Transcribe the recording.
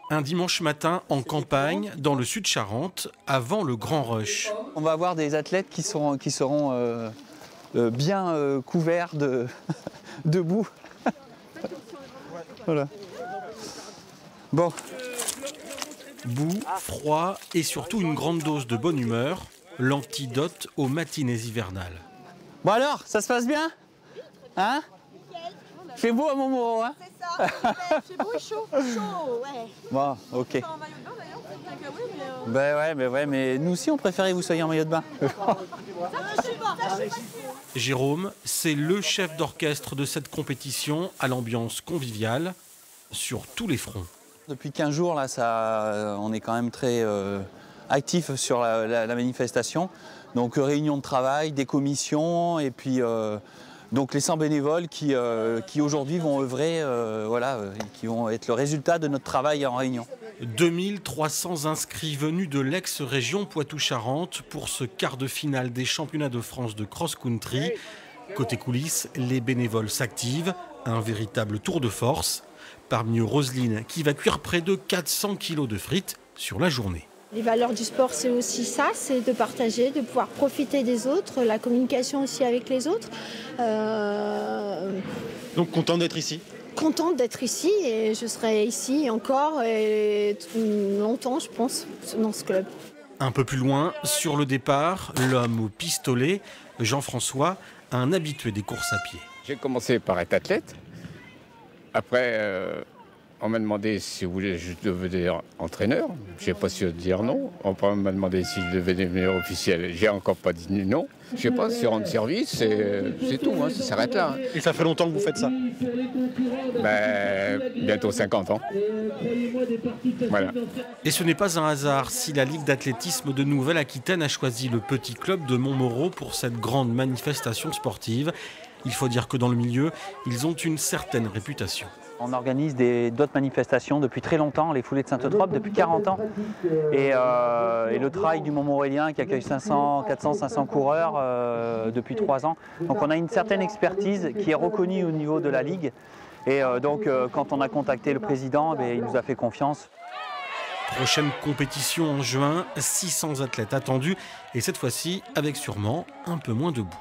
Un dimanche matin en campagne, dans le sud Charente, avant le grand rush. On va avoir des athlètes qui seront bien couverts de boue. Voilà. Bon. Boue, froid et surtout une grande dose de bonne humeur, l'antidote aux matinées hivernales. Bon alors, ça se passe bien? Hein? Il fait beau à Montmoreau, hein? C'est ça, il fait beau et chaud. Chaud, ouais. Bon, ok. En maillot de bain d'ailleurs, c'est un cacahuète, Ben ouais, mais nous aussi on préférait que vous soyez en maillot de bain. Jérôme, c'est le chef d'orchestre de cette compétition à l'ambiance conviviale sur tous les fronts. Depuis 15 jours, là, on est quand même très actif sur la manifestation. Donc réunion de travail, des commissions et puis donc les 100 bénévoles qui aujourd'hui vont œuvrer, qui vont être le résultat de notre travail en réunion. 2300 inscrits venus de l'ex-région Poitou-Charentes pour ce quart de finale des championnats de France de cross-country. Côté coulisses, les bénévoles s'activent, un véritable tour de force. Parmi eux, Roselyne, qui va cuire près de 400 kilos de frites sur la journée. Les valeurs du sport, c'est aussi ça, c'est de partager, de pouvoir profiter des autres, la communication aussi avec les autres. Donc content d'être ici? Contente d'être ici et je serai ici encore et longtemps, je pense, dans ce club. Un peu plus loin, sur le départ, l'homme au pistolet, Jean-François, un habitué des courses à pied. J'ai commencé par être athlète. Après, on m'a demandé si je voulais devenir entraîneur. Je n'ai pas su dire non. On m'a demandé si je devais devenir officiel. J'ai encore pas dit non. Je sais pas, si rendre service, c'est tout, hein, ça s'arrête là. Hein. Et ça fait longtemps que vous faites ça? Bientôt 50 ans. Voilà. Et ce n'est pas un hasard si la Ligue d'athlétisme de Nouvelle-Aquitaine a choisi le petit club de Montmoreau pour cette grande manifestation sportive. Il faut dire que dans le milieu, ils ont une certaine réputation. On organise d'autres manifestations depuis très longtemps, les foulées de Sainte-Eutrope depuis 40 ans. Et le trail du Montmorélien qui accueille 400-500 coureurs depuis 3 ans. Donc on a une certaine expertise qui est reconnue au niveau de la Ligue. Et donc quand on a contacté le président, il nous a fait confiance. Prochaine compétition en juin, 600 athlètes attendus et cette fois-ci avec sûrement un peu moins de boue.